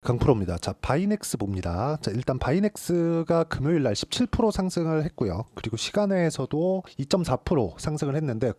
강프로입니다. 자, 바이넥스 봅니다. 자, 일단 바이넥스가 금요일 날 17% 상승을 했고요. 그리고 시간외에서도 2.4% 상승을 했는데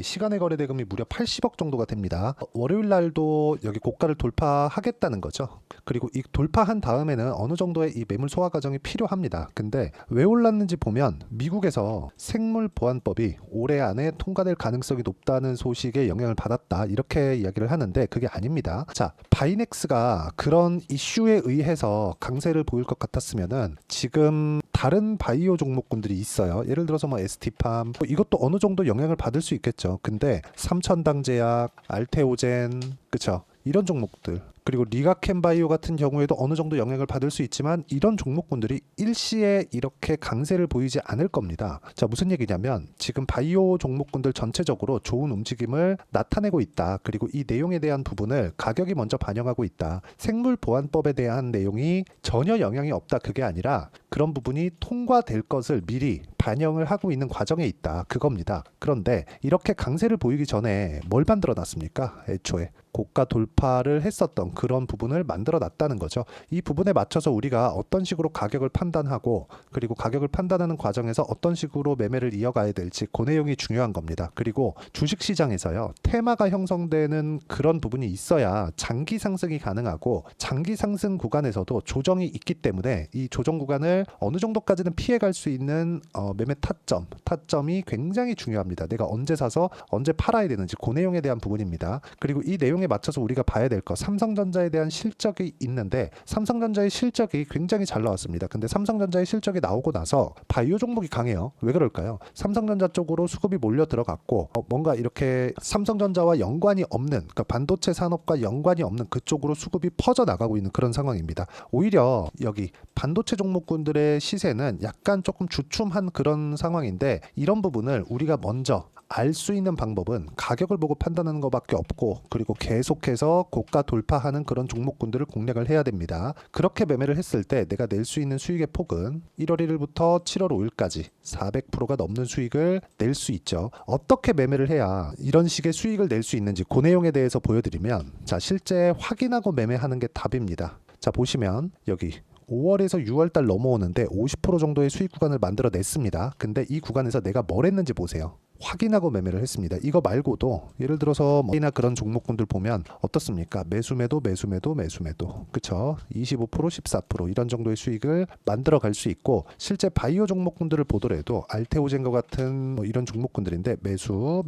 시간외 거래 대금이 무려 80억 정도가 됩니다. 월요일 날도 여기 고가를 돌파하겠다는 거죠. 그리고 이 돌파한 다음에는 어느 정도의 이 매물 소화 과정이 필요합니다. 근데 왜 올랐는지 보면 미국에서 생물 보안법이 올해 안에 통과될 가능성이 높다는 소식에 영향을 받았다. 이렇게 이야기를 하는데 그게 아닙니다. 자, 바이넥스가 그런 이슈에 의해서 강세를 보일 것 같았으면은 지금 다른 바이오 종목군들이 있어요. 예를 들어서 뭐 ST팜 이것도 어느 정도 영향을 받을 수 있겠죠. 근데 삼천당제약, 알테오젠, 그쵸? 이런 종목들 그리고 리가켄바이오 같은 경우에도 어느 정도 영향을 받을 수 있지만 이런 종목군들이 일시에 이렇게 강세를 보이지 않을 겁니다. 자, 무슨 얘기냐면 지금 바이오 종목군들 전체적으로 좋은 움직임을 나타내고 있다. 그리고 이 내용에 대한 부분을 가격이 먼저 반영하고 있다. 생물보안법에 대한 내용이 전혀 영향이 없다. 그게 아니라 그런 부분이 통과될 것을 미리 반영을 하고 있는 과정에 있다. 그겁니다. 그런데 이렇게 강세를 보이기 전에 뭘 만들어 놨습니까? 애초에 고가 돌파를 했었던 그런 부분을 만들어 놨다는 거죠. 이 부분에 맞춰서 우리가 어떤 식으로 가격을 판단하고 그리고 가격을 판단하는 과정에서 어떤 식으로 매매를 이어가야 될지 그 내용이 중요한 겁니다. 그리고 주식시장에서요. 테마가 형성되는 그런 부분이 있어야 장기 상승이 가능하고 장기 상승 구간에서도 조정이 있기 때문에 이 조정 구간을 어느 정도까지는 피해갈 수 있는 매매 타점이 굉장히 중요합니다. 내가 언제 사서 언제 팔아야 되는지 그 내용에 대한 부분입니다. 그리고 이 내용에 맞춰서 우리가 봐야 될 거 삼성전자에 대한 실적이 있는데 삼성전자의 실적이 굉장히 잘 나왔습니다. 근데 삼성전자의 실적이 나오고 나서 바이오 종목이 강해요. 왜 그럴까요? 삼성전자 쪽으로 수급이 몰려 들어갔고 뭔가 이렇게 삼성전자와 연관이 없는 그러니까 반도체 산업과 연관이 없는 그쪽으로 수급이 퍼져나가고 있는 그런 상황입니다. 오히려 여기 반도체 종목군들의 시세는 약간 조금 주춤한 그런 상황인데 이런 부분을 우리가 먼저 알 수 있는 방법은 가격을 보고 판단하는 것밖에 없고 그리고 계속해서 고가 돌파하는 그런 종목군들을 공략을 해야 됩니다. 그렇게 매매를 했을 때 내가 낼 수 있는 수익의 폭은 1월 1일부터 7월 5일까지 400%가 넘는 수익을 낼 수 있죠. 어떻게 매매를 해야 이런 식의 수익을 낼 수 있는지 그 내용에 대해서 보여드리면 자, 실제 확인하고 매매하는 게 답입니다. 자, 보시면 여기 5월에서 6월달 넘어오는데 50% 정도의 수익 구간을 만들어 냈습니다. 근데 이 구간에서 내가 뭘 했는지 보세요. 확인하고 매매를 했습니다. 이거 말고도 예를 들어서 뭐나 그런 종목군들 보면 어떻습니까? 매수매도 그쵸? 25% 14% 이런 정도의 수익을 만들어 갈 수 있고 실제 바이오 종목군들을 보더라도 알테오젠과 같은 뭐 이런 종목군들인데 매수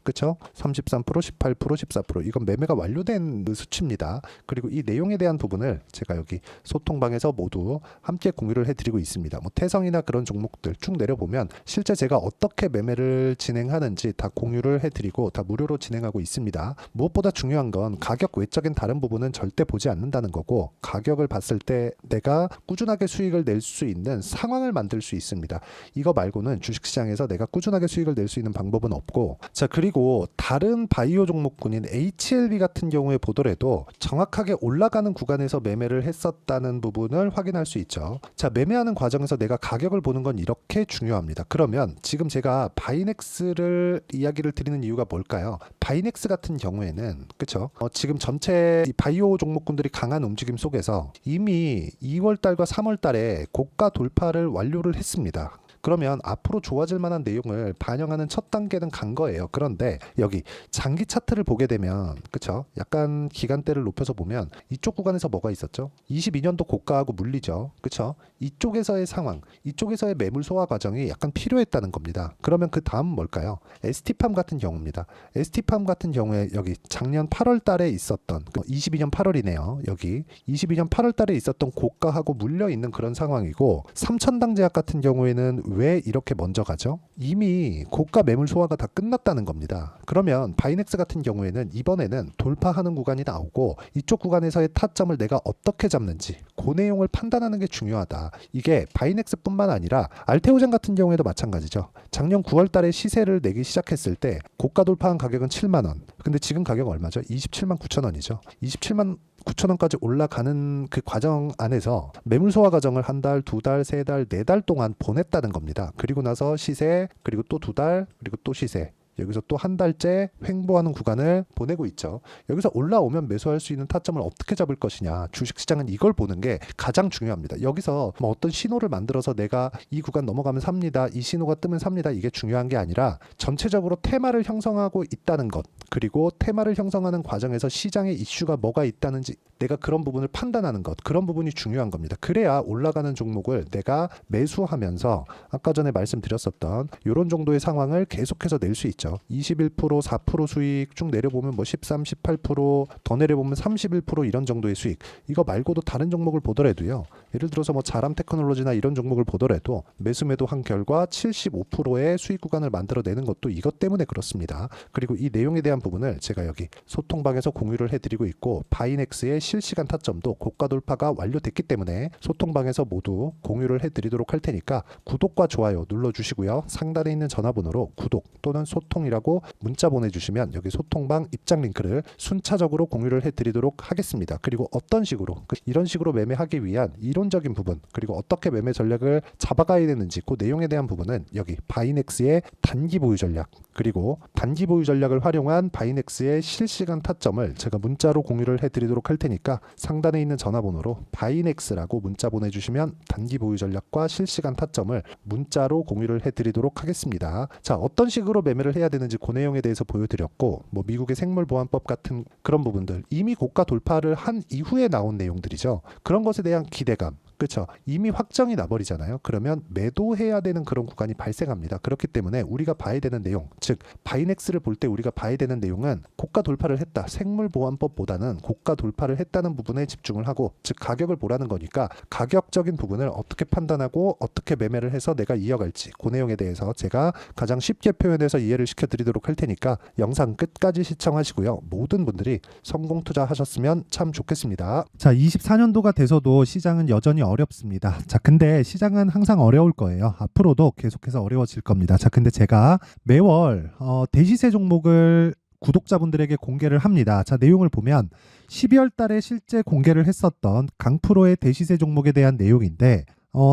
그쵸? 33% 18% 14% 이건 매매가 완료된 수치입니다. 그리고 이 내용에 대한 부분을 제가 여기 소통방에서 모두 함께 공유를 해드리고 있습니다. 뭐 태성이나 그런 종목들 쭉 내려보면 실제 제가 어떻게 매매를 진행하는지 다 공유를 해드리고 다 무료로 진행하고 있습니다. 무엇보다 중요한 건 가격 외적인 다른 부분은 절대 보지 않는다는 거고 가격을 봤을 때 내가 꾸준하게 수익을 낼 수 있는 상황을 만들 수 있습니다. 이거 말고는 주식시장에서 내가 꾸준하게 수익을 낼 수 있는 방법은 없고 자, 그리고 다른 바이오 종목군인 HLB 같은 경우에 보더라도 정확하게 올라가는 구간에서 매매를 했었다는 부분을 확인할 수 있죠. 자, 매매하는 과정에서 내가 가격을 보는 건 이렇게 중요합니다. 그러면 지금 제가 바이넥스를 이야기를 드리는 이유가 뭘까요? 바이넥스 같은 경우에는 그쵸? 지금 전체 이 바이오 종목군들이 강한 움직임 속에서 이미 2월달과 3월달에 고가 돌파를 완료를 했습니다. 그러면 앞으로 좋아질 만한 내용을 반영하는 첫 단계는 간 거예요. 그런데 여기 장기 차트를 보게 되면 그쵸? 약간 기간대를 높여서 보면 이쪽 구간에서 뭐가 있었죠? 22년도 고가하고 물리죠. 그쵸? 이쪽에서의 상황, 이쪽에서의 매물 소화 과정이 약간 필요했다는 겁니다. 그러면 그 다음 뭘까요? ST팜 같은 경우입니다. ST팜 같은 경우에 여기 작년 8월 달에 있었던 22년 8월이네요. 여기 22년 8월 달에 있었던 고가하고 물려 있는 그런 상황이고 삼천당제약 같은 경우에는 왜 이렇게 먼저 가죠? 이미 고가 매물 소화가 다 끝났다는 겁니다. 그러면 바이넥스 같은 경우에는 이번에는 돌파하는 구간이 나오고 이쪽 구간에서의 타점을 내가 어떻게 잡는지 그 내용을 판단하는 게 중요하다. 이게 바이넥스뿐만 아니라 알테오젠 같은 경우에도 마찬가지죠. 작년 9월 달에 시세를 내기 시작했을 때 고가 돌파한 가격은 7만 원. 근데 지금 가격 얼마죠? 27만 9천 원이죠. 27만 9천 원까지 올라가는 그 과정 안에서 매물 소화 과정을 한 달, 두 달, 세 달, 네 달 동안 보냈다는 겁니다. 그리고 나서 시세, 그리고 또 두 달, 그리고 또 시세. 여기서 또 한 달째 횡보하는 구간을 보내고 있죠. 여기서 올라오면 매수할 수 있는 타점을 어떻게 잡을 것이냐. 주식시장은 이걸 보는 게 가장 중요합니다. 여기서 뭐 어떤 신호를 만들어서 내가 이 구간 넘어가면 삽니다. 이 신호가 뜨면 삽니다. 이게 중요한 게 아니라 전체적으로 테마를 형성하고 있다는 것, 그리고 테마를 형성하는 과정에서 시장에 이슈가 뭐가 있다는지 내가 그런 부분을 판단하는 것, 그런 부분이 중요한 겁니다. 그래야 올라가는 종목을 내가 매수하면서 아까 전에 말씀드렸었던 이런 정도의 상황을 계속해서 낼 수 있죠. 21%, 4% 수익 쭉 내려보면 뭐 13, 18%더 내려보면 31% 이런 정도의 수익. 이거 말고도 다른 종목을 보더라도요. 예를 들어서 뭐 자람 테크놀로지나 이런 종목을 보더라도 매수 매도한 결과 75%의 수익 구간을 만들어내는 것도 이것 때문에 그렇습니다. 그리고 이 내용에 대한 부분을 제가 여기 소통방에서 공유를 해드리고 있고 바이넥스의 실시간 타점도 고가 돌파가 완료됐기 때문에 소통방에서 모두 공유를 해드리도록 할 테니까 구독과 좋아요 눌러주시고요. 상단에 있는 전화번호로 구독 또는 소통이라고 문자 보내주시면 여기 소통방 입장 링크를 순차적으로 공유를 해드리도록 하겠습니다. 그리고 어떤 식으로 이런 식으로 매매하기 위한 이론적인 부분 그리고 어떻게 매매 전략을 잡아가야 되는지 그 내용에 대한 부분은 여기 바이넥스의 단기 보유 전략 그리고 단기 보유 전략을 활용한 바이넥스의 실시간 타점을 제가 문자로 공유를 해드리도록 할 테니까 상단에 있는 전화번호로 바이넥스라고 문자 보내주시면 단기 보유 전략과 실시간 타점을 문자로 공유를 해드리도록 하겠습니다. 자, 어떤 식으로 매매를 해야 되는지 그 내용에 대해서 보여드렸고 뭐 미국의 생물보안법 같은 그런 부분들 이미 고가 돌파를 한 이후에 나온 내용들이죠. 그런 것에 대한 기대감 그렇죠. 이미 확정이 나버리잖아요. 그러면 매도해야 되는 그런 구간이 발생합니다. 그렇기 때문에 우리가 봐야 되는 내용, 즉 바이넥스를 볼 때 우리가 봐야 되는 내용은 고가 돌파를 했다. 생물보안법보다는 고가 돌파를 했다는 부분에 집중을 하고, 즉 가격을 보라는 거니까 가격적인 부분을 어떻게 판단하고 어떻게 매매를 해서 내가 이어갈지 그 내용에 대해서 제가 가장 쉽게 표현해서 이해를 시켜드리도록 할 테니까 영상 끝까지 시청하시고요. 모든 분들이 성공 투자하셨으면 참 좋겠습니다. 자, 24년도가 돼서도 시장은 여전히 어렵습니다. 자, 근데 시장은 항상 어려울 거예요. 앞으로도 계속해서 어려워질 겁니다. 자, 근데 제가 매월 대시세 종목을 구독자분들에게 공개를 합니다. 자, 내용을 보면 12월 달에 실제 공개를 했었던 강프로의 대시세 종목에 대한 내용인데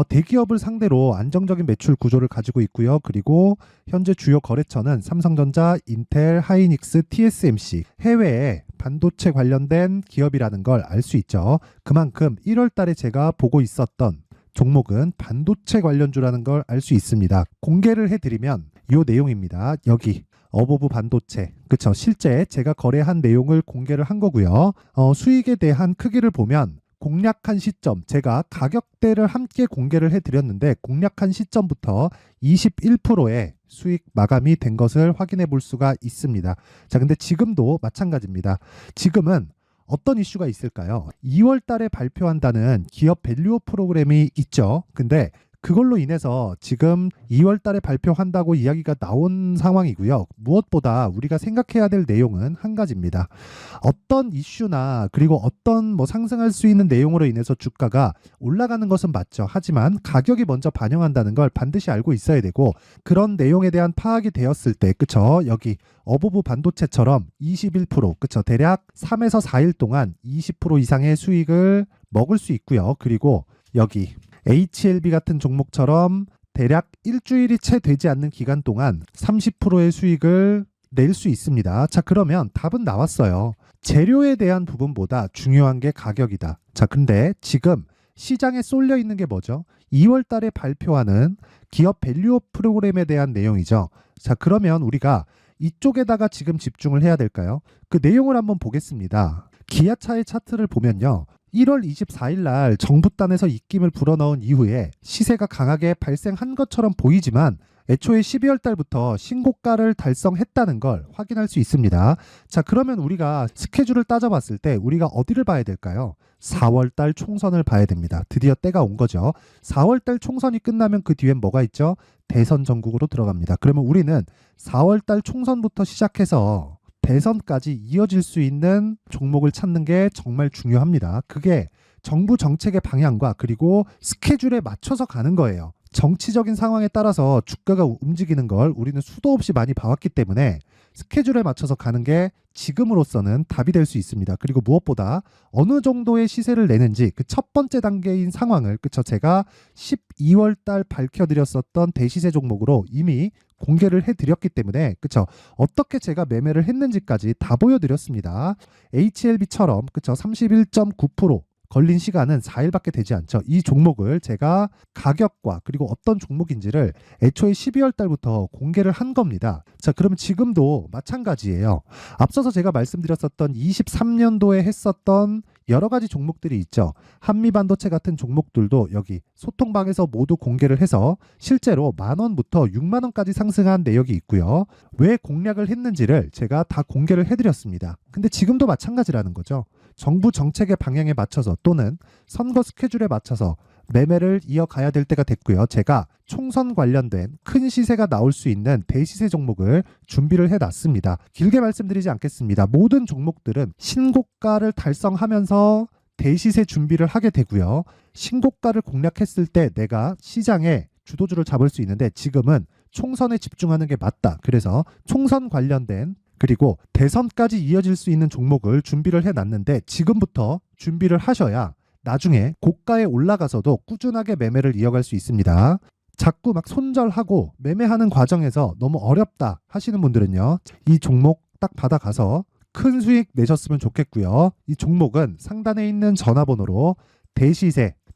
대기업을 상대로 안정적인 매출 구조를 가지고 있고요. 그리고 현재 주요 거래처는 삼성전자, 인텔, 하이닉스, TSMC, 해외에 반도체 관련된 기업이라는 걸 알 수 있죠. 그만큼 1월 달에 제가 보고 있었던 종목은 반도체 관련주라는 걸 알 수 있습니다. 공개를 해드리면 이 내용입니다. 여기 어보브 반도체, 그쵸? 실제 제가 거래한 내용을 공개를 한 거고요. 수익에 대한 크기를 보면 공략한 시점, 제가 가격대를 함께 공개를 해드렸는데 공략한 시점부터 21%의 수익 마감이 된 것을 확인해 볼 수가 있습니다. 자, 근데 지금도 마찬가지입니다. 지금은 어떤 이슈가 있을까요? 2월 달에 발표한다는 기업 밸류업 프로그램이 있죠. 근데 그걸로 인해서 지금 2월 달에 발표한다고 이야기가 나온 상황이고요. 무엇보다 우리가 생각해야 될 내용은 한 가지입니다. 어떤 이슈나 그리고 어떤 뭐 상승할 수 있는 내용으로 인해서 주가가 올라가는 것은 맞죠. 하지만 가격이 먼저 반영한다는 걸 반드시 알고 있어야 되고 그런 내용에 대한 파악이 되었을 때 그쵸? 여기 어보브 반도체처럼 21% 그쵸? 대략 3에서 4일 동안 20% 이상의 수익을 먹을 수 있고요. 그리고 여기 HLB 같은 종목처럼 대략 일주일이 채 되지 않는 기간 동안 30%의 수익을 낼 수 있습니다. 자, 그러면 답은 나왔어요. 재료에 대한 부분보다 중요한 게 가격이다. 자, 근데 지금 시장에 쏠려 있는 게 뭐죠? 2월 달에 발표하는 기업 밸류업 프로그램에 대한 내용이죠. 자, 그러면 우리가 이쪽에다가 지금 집중을 해야 될까요? 그 내용을 한번 보겠습니다. 기아차의 차트를 보면요. 1월 24일 날 정부단에서 입김을 불어넣은 이후에 시세가 강하게 발생한 것처럼 보이지만 애초에 12월 달부터 신고가를 달성했다는 걸 확인할 수 있습니다. 자, 그러면 우리가 스케줄을 따져봤을 때 우리가 어디를 봐야 될까요? 4월 달 총선을 봐야 됩니다. 드디어 때가 온 거죠. 4월 달 총선이 끝나면 그 뒤엔 뭐가 있죠? 대선 전국으로 들어갑니다. 그러면 우리는 4월 달 총선부터 시작해서 대선까지 이어질 수 있는 종목을 찾는 게 정말 중요합니다. 그게 정부 정책의 방향과 그리고 스케줄에 맞춰서 가는 거예요. 정치적인 상황에 따라서 주가가 움직이는 걸 우리는 수도 없이 많이 봐왔기 때문에 스케줄에 맞춰서 가는 게 지금으로서는 답이 될 수 있습니다. 그리고 무엇보다 어느 정도의 시세를 내는지 그 첫 번째 단계인 상황을 그쵸? 제가 12월 달 밝혀드렸었던 대시세 종목으로 이미 공개를 해드렸기 때문에 그쵸? 어떻게 제가 매매를 했는지까지 다 보여드렸습니다. HLB처럼 그쵸? 31.9% 걸린 시간은 4일밖에 되지 않죠. 이 종목을 제가 가격과 그리고 어떤 종목인지를 애초에 12월 달부터 공개를 한 겁니다. 자, 그러면 지금도 마찬가지예요. 앞서서 제가 말씀드렸었던 23년도에 했었던 여러 가지 종목들이 있죠. 한미반도체 같은 종목들도 여기 소통방에서 모두 공개를 해서 실제로 10,000원부터 60,000원까지 상승한 내역이 있고요. 왜 공략을 했는지를 제가 다 공개를 해드렸습니다. 근데 지금도 마찬가지라는 거죠. 정부 정책의 방향에 맞춰서 또는 선거 스케줄에 맞춰서 매매를 이어가야 될 때가 됐고요. 제가 총선 관련된 큰 시세가 나올 수 있는 대시세 종목을 준비를 해놨습니다. 길게 말씀드리지 않겠습니다. 모든 종목들은 신고가를 달성하면서 대시세 준비를 하게 되고요. 신고가를 공략했을 때 내가 시장에 주도주를 잡을 수 있는데 지금은 총선에 집중하는 게 맞다. 그래서 총선 관련된 그리고 대선까지 이어질 수 있는 종목을 준비를 해놨는데 지금부터 준비를 하셔야 나중에 고가에 올라가서도 꾸준하게 매매를 이어갈 수 있습니다. 자꾸 막 손절하고 매매하는 과정에서 너무 어렵다 하시는 분들은요. 이 종목 딱 받아가서 큰 수익 내셨으면 좋겠고요. 이 종목은 상단에 있는 전화번호로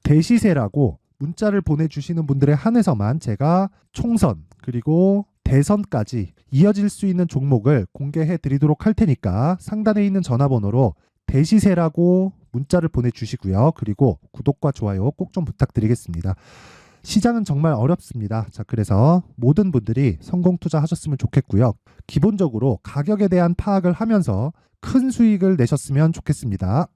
대시세라고 문자를 보내주시는 분들에 한해서만 제가 총선 그리고 대선까지 이어질 수 있는 종목을 공개해 드리도록 할 테니까 상단에 있는 전화번호로 대시세라고 문자를 보내주시고요. 그리고 구독과 좋아요 꼭 좀 부탁드리겠습니다. 시장은 정말 어렵습니다. 자, 그래서 모든 분들이 성공 투자하셨으면 좋겠고요. 기본적으로 가격에 대한 파악을 하면서 큰 수익을 내셨으면 좋겠습니다.